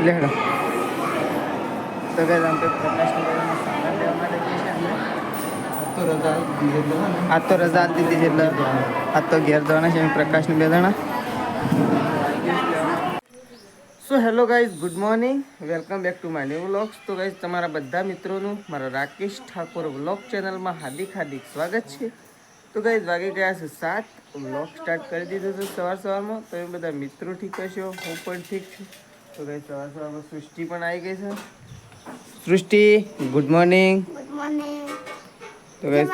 લેડો તો ગઈ આમ તો પ્રકાશની બધાના સામાન લેવા માટે જઈએ છીએ અમે. આજ તો રજા આપી દીધી છે એટલે આજ તો ઘેર જવાના છે પ્રકાશની બે જણા. So hello guys, good morning, welcome back to my new vlogs. તો ગાઈઝ તમારા બધા મિત્રોનું મારા રાકેશ ઠાકોર વ્લોગ ચેનલમાં હાર્દિક સ્વાગત છે. તો ગાઈઝ વાગી ગયા છે 7. વ્લોગ સ્ટાર્ટ કરી દીધો છે સવારમાં. તો એ બધા મિત્રો ઠીક હશો, હું પણ ઠીક છું. તો ગાઈઝ સવારમાં સૃષ્ટિ પણ આવી ગઈ છે. સૃષ્ટિ ગુડ મોર્નિંગ. Good morning. તો ગાઈઝ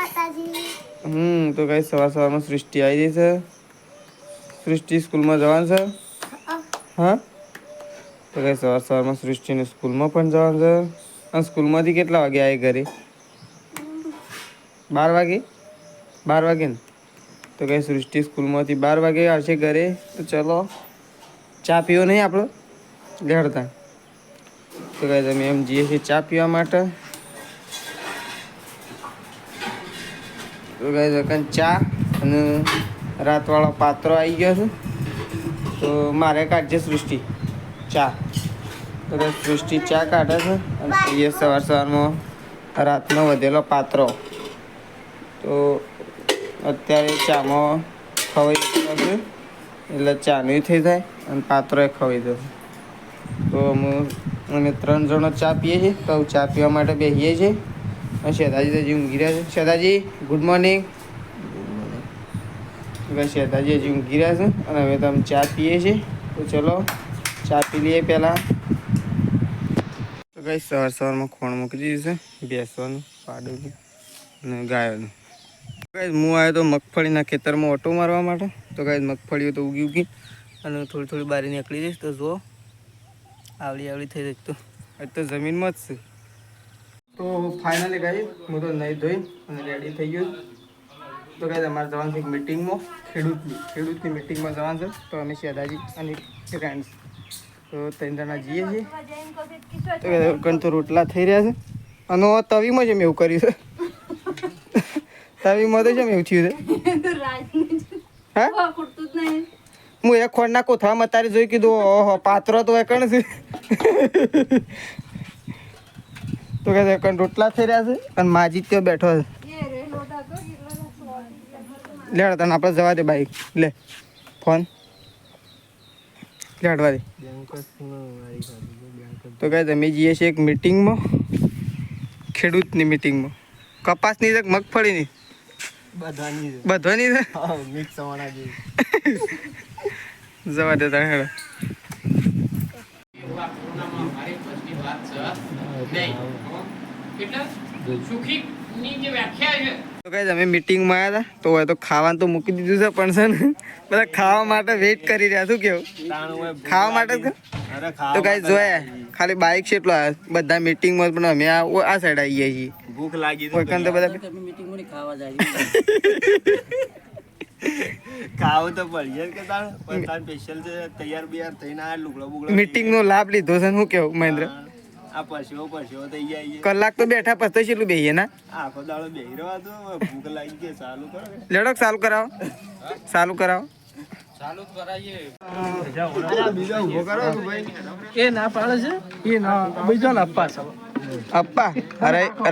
તો ગાઈઝ સવારમાં સૃષ્ટિ આવી ગઈ છે. સૃષ્ટિ સ્કૂલમાં જવાનું છે. હા, તો કઈ સવારમાં સૃષ્ટિને સ્કૂલમાં પણ જવાનું છે. અને સ્કૂલમાંથી કેટલા વાગે આવી ઘરે? 12 વાગે. 12 વાગે ને? તો કઈ સૃષ્ટિ સ્કૂલમાંથી 12 વાગે આવશે ઘરે. તો ચલો ચા પીવો નહીં આપણો લેડતા. તો કઈ તમે એમ જઈએ છીએ ચા પીવા માટે. તો કઈ ચા અને રાતવાળો પાત્રો આવી ગયો છે. તો મારે કાઢજે સૃષ્ટિ ચા. તો સૃષ્ટિ ચા કાઢે છે અને એ સવારમાં રાતનો વધેલો પાત્રો. તો અત્યારે ચામાં ખવાઈ જશે એટલે ચાનું થઈ જાય અને પાત્રો ખવાઈ જશે. તો અમે 3 જણો ચા પીએ છીએ. તો ચા પીવા માટે બેસીએ છીએ. અને શેતાજી હજી ઊંઘી રહ્યા છે. શેતાજી ગુડ મોર્નિંગ. શેતાજી હજી ઊંઘી રહ્યા છે અને હવે તો અમે ચા પીએ છીએ. તો ચલો ચા પી લઈએ પહેલાં. તો કઈ સવારમાં ખોણ મૂકી દીધું છે ભેંસોનું, પાડોનું અને ગાયોનું. કઈ હું આવ્યો તો મગફળીના ખેતરમાં ઓટો મારવા માટે. તો કઈ મગફળીઓ તો ઉગી અને થોડી બહાર નીકળી જઈશ. તો જુઓ આવડી થઈ જઈશ. તો આજ તો જમીનમાં જ છે. તો ફાઇનલી ગાઈ હું તો નહીં ધોઈ અને રેડી થઈ ગયો. તો ગાઈ અમારે જવાનું છે એક મિટિંગમાં, ખેડૂતની મિટિંગમાં જવાનું છે. તો અમે શેદાજી અને ફ્રેન્ડ્સ તો 3 જણા જઈએ છીએ. તો રોટલા થઈ રહ્યા છે અને તવીમાં જ એમ એવું કર્યું છે. તવીમાં તો જેમ એવું થયું છે. હા, હું એક ખોડના કોથળામાં તારે જોઈ કીધું ઓહો પાત્રો તો એકણ છે. તો કે રોટલા થઈ રહ્યા છે અને માજી ત્યાં બેઠો છે. લે તને આપણે જવા દે બાઈક લે ફોન લેડવા દે. તો કહે તમે જઈએ છીએ એક મિટિંગમાં, ખેડૂતની મિટિંગમાં. કપાસની છે મગફળીની? બધાની છે. જવા દે તારે હેડો. તો કઈ અમે મિટિંગમાં આવ્યા હતા. તો હવે તો ખાવાનું તો મૂકી દીધું છે પણ છે ને બધા ખાવા માટે વેઇટ કરી રહ્યા. શું કેવું? ખાવા માટે તો કઈ જોયા ખાલી બાઇક છે એટલો બધા મિટિંગમાં પણ અમે આ સાઈડ આવીએ છીએ. ભૂખ લાગી તો બધા મિટિંગમાં ખાવા જાય. ખાવું તો પડીએ કે તાર સ્પેશિયલ છે તૈયાર બિયાર થઈને આ લુગડો બુગડો મિટિંગનો લાભ લીધો છે. શું કેવું મહેન્દ્ર? આ પરસેવો થઈ જાય. કલાક તો બેઠા પછી કેટલું બેહીએ ના? આખો દાડો બેહી રહ્યો તો ભૂખ લાગી ગઈ. ચાલુ કરો લેડો. ચાલુ કરાવો. ચાલુ કરાવીએ. બીજા ઉભો કરો ભાઈ. એ ના પાડે છે. એ ના બીજો ને અપ્પા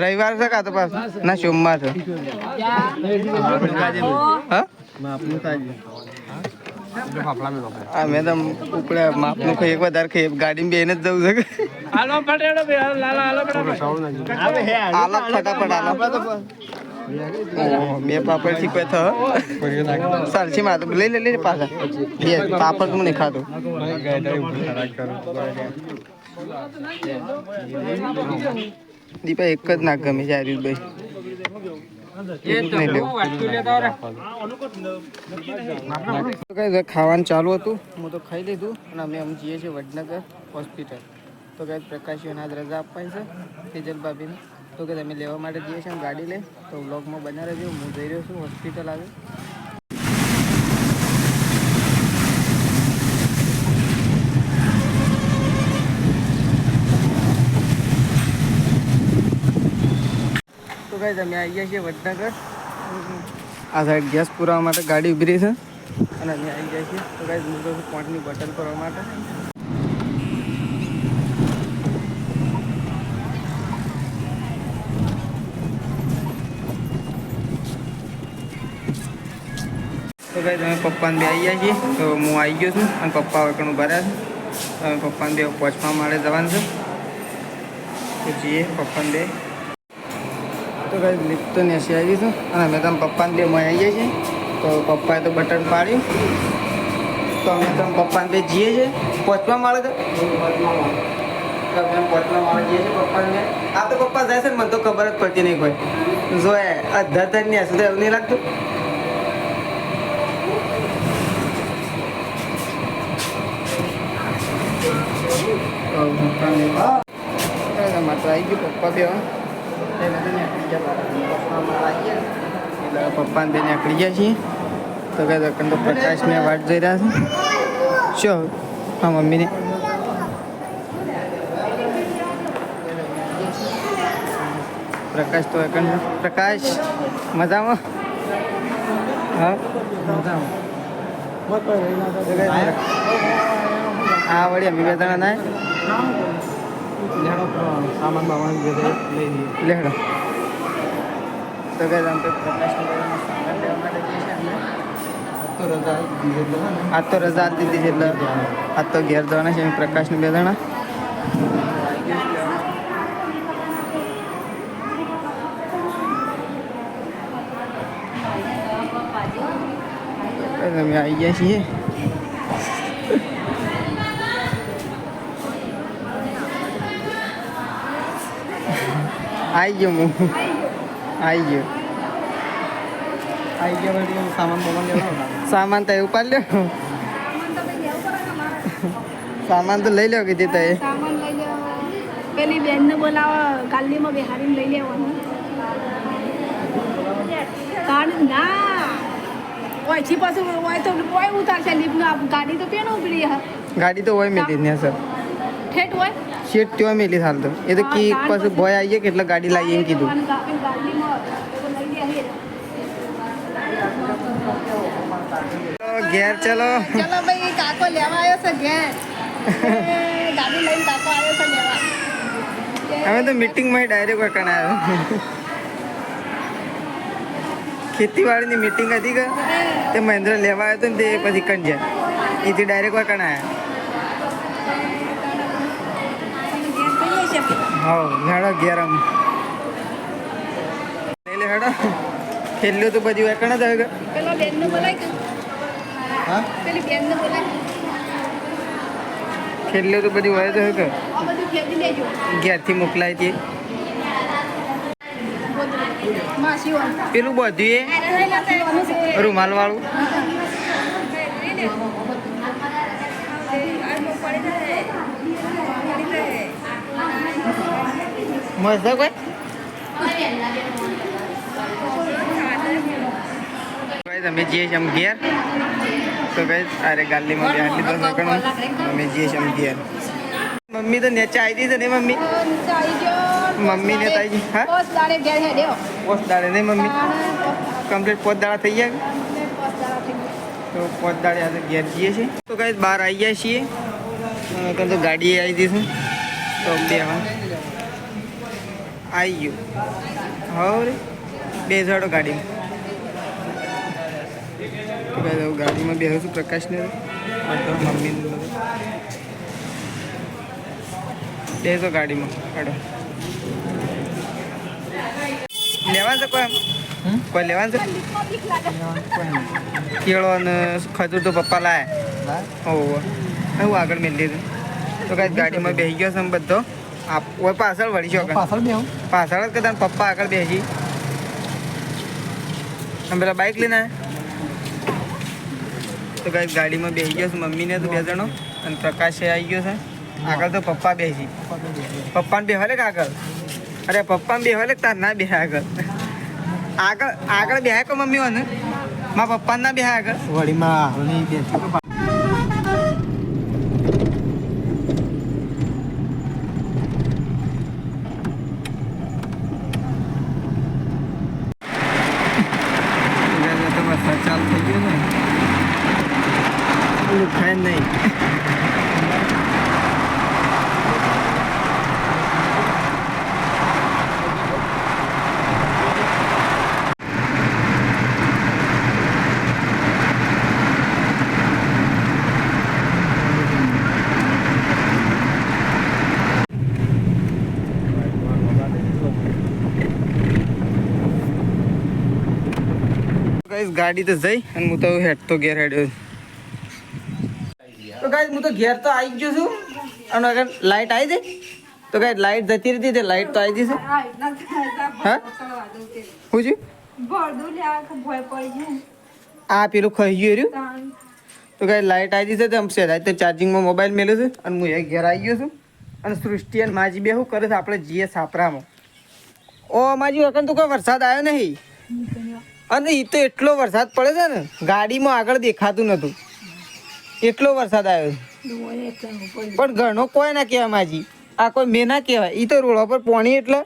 રવિવાર છે કા તો પાસ ના સોમવાર છે. હા મેં તો ઉપડે માપનું ખાઈ એક વધારે ખાઈ ગાડીમાં બેને જ જવું છે. બે પાપડ થી કોઈ થયો સારસી માં લઈ લે પાછા. બે પાપડ હું નહીં ખાતો. દીપા એક જ નાખ ગમે છે આરીશભાઈ. ખાવાનું ચાલુ હતું. હું તો ખાઈ લીધું અને અમે જઈએ છીએ વડનગર હોસ્પિટલ. તો કઈ પ્રકાશીઓને આજ રજા આપવાની છે તેજલ ભાભીને. તો કે તમે લેવા માટે જઈએ છીએ ગાડી લઈ. તો વ્લોગમાં બના રહેજો. હું જઈ રહ્યો છું હોસ્પિટલ આવે. તો ગાઈઝ અમે આવી ગયા છીએ વડનગર. આ સાઈડ ગેસ પુરાવા માટે ગાડી ઉભી રહી છે અને અમે આવી ગયા છીએ. તો ગાઈઝ હું તો પાણીની બોટલ કરવા માટે ગાઈસ અમે પપ્પાને બે આવી ગયા છીએ તો હું આવી ગયો છું અને પપ્પા વગરનું ભર્યા છે અમે પપ્પાને બે પહોંચવા માળે જવાનું છે તો જઈએ પપ્પાને બે તો ગાઈસ લિફ્ટ તો નેસી આવી છું અને અમે તમે પપ્પાને બે માં આવી ગયા છીએ તો પપ્પાએ તો બટન પાડ્યું તો અમે તમે પપ્પાને બે જઈએ છીએ પહોંચવા માળે તો અમે પહોંચવા માળે જઈએ છીએ પપ્પાને આ તો પપ્પા જાય છે ને મને તો ખબર જ પડતી નહીં કોઈ જો અધર તક નહીં હશે તો એવું નહીં લાગતું મારે તો આવી ગયું પપ્પા બે એટલે પપ્પાને બે નીકળી ગયા છીએ તો કહે તો પ્રકાશને વાટ જોઈ રહ્યા છે શું હા મમ્મીને પ્રકાશ તો પ્રકાશ મજામાં હા હા વળી અમે બે જણા ના સામાન બામાન લઈ લેડો તો કહે આમ તો પ્રકાશને સામાન લેવા માટે જઈએ છીએ આજ તો રજા દીધી છે એટલે આજ તો ઘેર જવાના છે પ્રકાશને બે જણા અમે આવી ગયા છીએ આવી ગયો હું આવી ગયો સામાન તો એવું પાડ લ્યો સામાન તો લઈ લો કીધી તો એ પેલી બેન ને બોલાવો ગાલીમાં બેહાડીને લઈ લેવાનું ના ઓયથી પાછું હોય તો હોય ઉતારશે લીફનું ગાડી તો પેન ઉભરી ગાડી તો હોય મેલી ને સર ઠેઠ હોય સીટ ત્યાં મેલી હાલ તો એ તો કી પછી ભય આવીએ કેટલા ગાડી લાવીએ એમ કીધું ઘેર ચલો ચલો ભાઈ કાકો લેવા આવ્યો છે ઘેર ગાડી લઈને કાકો આવ્યો છે લેવા અમે તો મીટિંગમાં ડાયરેક્ટ વકણ આવ્યો ખેતીવાડીની મીટિંગ હતી કે તે મહેન્દ્ર લેવા આવ્યો હતો ને તે પછી કંજ્યા એથી ડાયરેક્ટ વકણ આવ્યા હા હેડો ઘેર આમ લે હેડો ખેલ્યો તો પછી વકણ જ આવે પેલો બેનને બોલાય હા પેલી બેનને બોલાય ખેલ્યો તો પછી હોય તો કે આ બધું ખેતી લેજો ઘેરથી મોકલાય તે માસી હોય પેલું બધું એ રૂમાલ વાળું મસ્ત કોઈ અમે જઈએ છીએ આમ ઘેર તો કઈ અરે ગાલીમાં બે આટલી દસ વાગણ અમે જઈએ છીએ આમ ઘેર મમ્મી તો નેચા આવી હતી ને મમ્મી મમ્મી ને તાઈ હા પોસ દાડે ઘેર હે દેવો પોસ દાડે નહીં મમ્મી કમ્પ્લીટ પોસ દાડા થઈ ગયા તો પોસ દાડે આજે ઘેર જઈએ છીએ તો કઈ બહાર આવી ગયા છીએ તો ગાડી આવી દીધું તો બે આવી ગયું હવે બે જાડો ગાડીમાં તો કઈ ગાડીમાં બેહું છું પ્રકાશને મમ્મીને બધું બેસો ગાડીમાં કાઢો લેવાનું છે કોઈ લેવાનું છે કેળો અને ખજૂર તો પપ્પા લાયા હોવ હું આગળ મેળ લીધું તો કઈ ગાડીમાં બેસી ગયો છે બધો ઓય પાછળ વળી છો પાછળ જ કદાચ પપ્પા આગળ બેસી અમે પેલા બાઇક લઈને તો કઈ ગાડીમાં બેસી ગયો છે મમ્મીને તો બે જણો અને પ્રકાશે આવી ગયો છે આગળ તો પપ્પા બેસી પપ્પાને બેહાલે કે આગળ અરે પપ્પાને બેહાલે તાર ના બેહા આગળ આગળ આગળ બેહાય કો મમ્મી હોય ને મારા પપ્પાને ના બેહાય આગળ વળીમાં બેસી ચાલ થઈ ગયું ને ખાય નહીં ગાઈસ ગાડી તો જઈ અને હું તો હેડ તો ઘેર હેડ્યો. તો ગાઈસ હું તો ઘેર તો આવી ગયો છું અને અગર લાઈટ આવી જાય તો ગાઈસ લાઈટ જતી રહી તે લાઈટ તો આવી જશે. હા શું છે આ પેલું ખાઈ ગયું રહ્યું. તો ગાઈસ લાઈટ આવી જશે તો આમ સેદાય તો ચાર્જિંગમાં મોબાઈલ મેલ્યો છે અને હું એ ઘેર આવી ગયો છું. અને સૃષ્ટિ અને માજી બે શું કરે છે આપણે જઈએ સાપરામાં. ઓ માજી વખત તો કોઈ વરસાદ આવ્યો નહીં અને એ તો એટલો વરસાદ પડે છે ને ગાડીમાં આગળ દેખાતું નતું એટલો વરસાદ આવ્યો પણ ઘરનો કોઈ ના કહેવાય માજી આ કોઈ મેં ના કહેવાય એ તો રોડો પર પોણી એટલે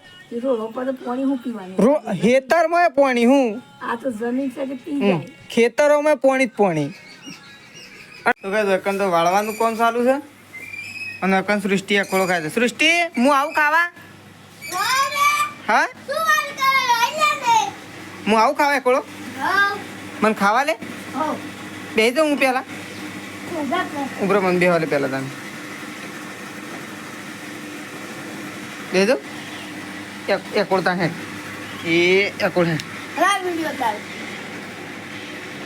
ખેતરમાં પોણી હું ખેતરોમાં પોણી જ પોણી. તો અકન તો વાળવાનું કોણ ચાલુ છે અને અકન સૃષ્ટિ અકોળો ખાય છે. સૃષ્ટિ હું આવું ખાવા હા હું આવું ખાવા એકોળો મને ખાવા લે બે દઉં હું પેલા ઉભરો મને બેહવા લે પેલા તમે બે દો એકોળ તા હે એ એકોળ હે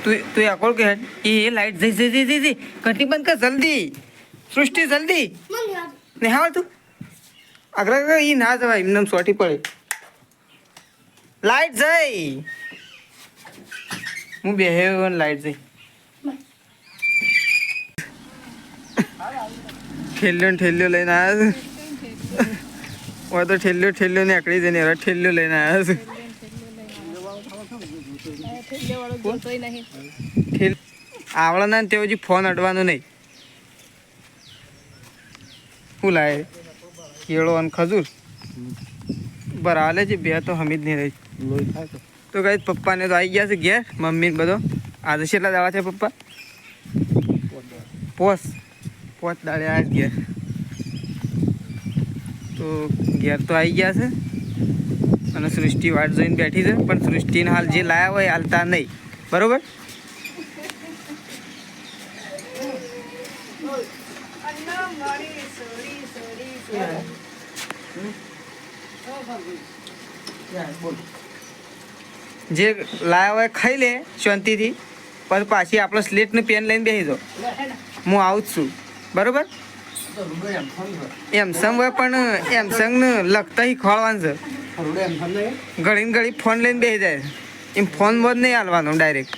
તું એકોળ કે હેડ એ લાઈટ જઈ જઈ જઈ જઈ ઘંટી બંધ કર જલ્દી સૃષ્ટિ જલ્દી ને હા તું અગ્ર એ ના જવાય એમને સોટી પડે લાઈટ જઈ હું બેહ્યો લાઈટ જઈ ઠેલ્યો લઈને આવ્યા છે તો ઠેલ્યો નીકળી જઈને હવે ઠેલ્યો લઈને આવ્યા છે આવડના ને તે હજી ફોન અડવાનો નહીં. શું લાવે કેળો અને ખજૂર બરાલે છે બે તો હમી જ નહીં રહી. તો કઈ પપ્પાને તો આવી ગયા છે ઘેર મમ્મી બધો આજે કેટલા દાડા છે પપ્પા પોસ દાડે આવ્યા ઘેર તો ઘેર તો આવી ગયા છે અને સૃષ્ટિ વાટ જોઈને બેઠી છે પણ સૃષ્ટિને હાલ જે લાયા હોય હાલતા નહીં બરોબર. જે લાયા હોય ખાઈ લે શાંતિથી પછી પાછી આપણે સ્લેટનું પેન લઈને બેસી જાઓ હું આવું જ છું બરોબર. એમસંગ હોય પણ એમસંગને લગતા ખોળવાનું છે ઘડીને ઘડી ફોન લઈને બેસી જાય એમ ફોન બંધ નહીં હાલવાનો ડાયરેક્ટ.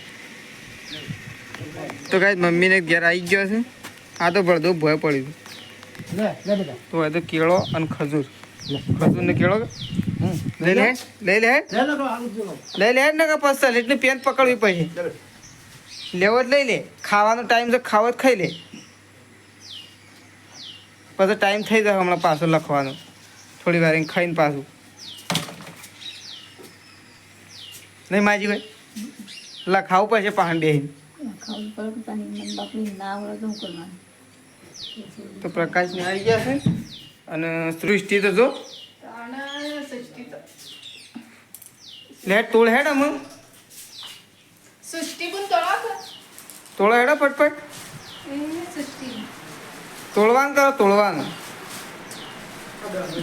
તો કાંઈ મમ્મીને ઘેર આવી ગયો છે આ તો ભળદો ભય પડ્યું તો હવે તો કેળો અને ખજૂર ને કેળો લઈ લે ને કે પછી એટલી પેન પકડવી પડશે લેવો જ લઈ લે ખાવાનો ટાઈમ છે ખાવો જ ખાઈ લે પછી ટાઈમ થઈ જાય હમણાં પાછું લખવાનું થોડી વાર ખાઈને પાછું નહીં માજી ભાઈ લખાવું પડશે પાહણ બેહીને. તો પ્રકાશને આવી ગયા છે અને સૃષ્ટિ તો જો લેટ તોડ હેડ અમ તોડો હેડો પટપટ તોડવાનું કરો તોડવાનું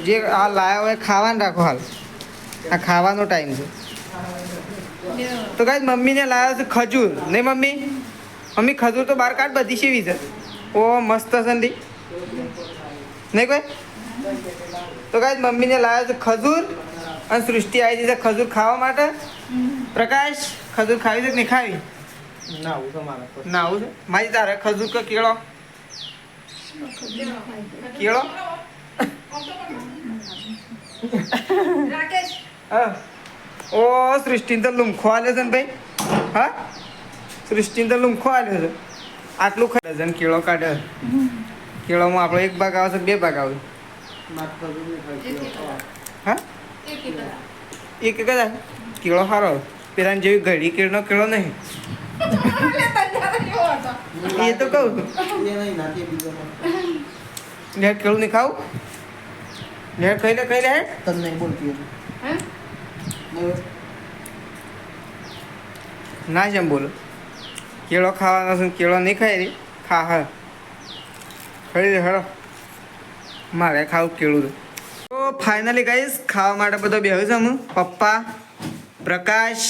જે આ લાયા હોય ખાવાનું રાખો હાલ આ ખાવાનો ટાઈમ છે. તો કાંઈ મમ્મીને લાવ્યો છે ખજૂર નહીં મમ્મી ખજૂર તો બહાર કાઢ બધી સેવી છે ઓ મસ્ત છે ને નહીં કોઈ. તો કાંઈ મમ્મીને લાવ્યો છે ખજૂર અને સૃષ્ટિ આવી જશે ખજૂર ખાવા માટે. પ્રકાશ ખજૂર ખાવી છે કે નહીં ખાવી ના આવું છે મારી તારે ખજૂર કે કેળો હા ઓ સૃષ્ટિને તો લુમખો આલ્યો છે ને ભાઈ હા સૃષ્ટિને તો લુમખો આલ્યો છે આટલું ખાય છે કેળો કાઢે કેળોમાં આપણો એક ભાગ આવે છે બે ભાગ આવે હા એક કદા કેળો સારો પેલા જેવી ઘડી કેળનો કેળો નહીં એ તો કહું લેટ કેળું નહીં ખાવું લેટ ખાઈ લે તને નહીં બોલતી ના જેમ બોલો કેળો ખાવાનો છે કેળો નહીં ખાય રે ખા હા ખાઈ રે હરો મારે ખાવું કેળું તો ફાઇનલી ગાઈસ ખાવા માટે બધો બેહ્યો છે હું પપ્પા પ્રકાશ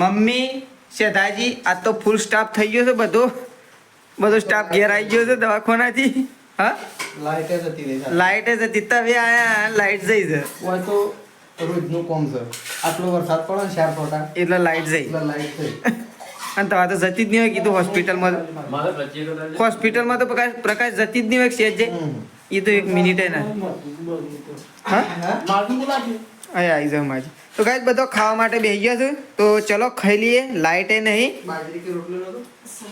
મમ્મી શેઠાજી આજ તો ફૂલ સ્ટાફ થઈ ગયો છે બધો સ્ટાફ ઘેર આવી ગયો છે દવાખાનાથી હા લાઈટ જ હતી રે લાઇટ જ હતી તવે આયા લાઇટ જઈ છે હોય તો રોજનું કોમ છે આટલો વરસાદ પડે ને 4 ફોટા એટલે લાઇટ જઈ એટલે લાઈટ થઈ અને તમારે તો જતી જ નહીં હોય કીધું હોસ્પિટલમાં તો પ્રકાશ જતી જ નહીં હોય સેજ જાય એ તો 1 મિનિટે ના હા અહીંયા આવી જાવ માજી તો ગાઈસ બધો ખાવા માટે બેસી ગયા છે તો ચલો ખાઈ લઈએ લાઇટે નહીં બાજરી કે રોટલો નતો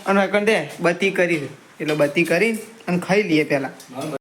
અને કંડે બત્તી કરી છે એટલે બત્તી કરી અને ખાઈ લઈએ પહેલા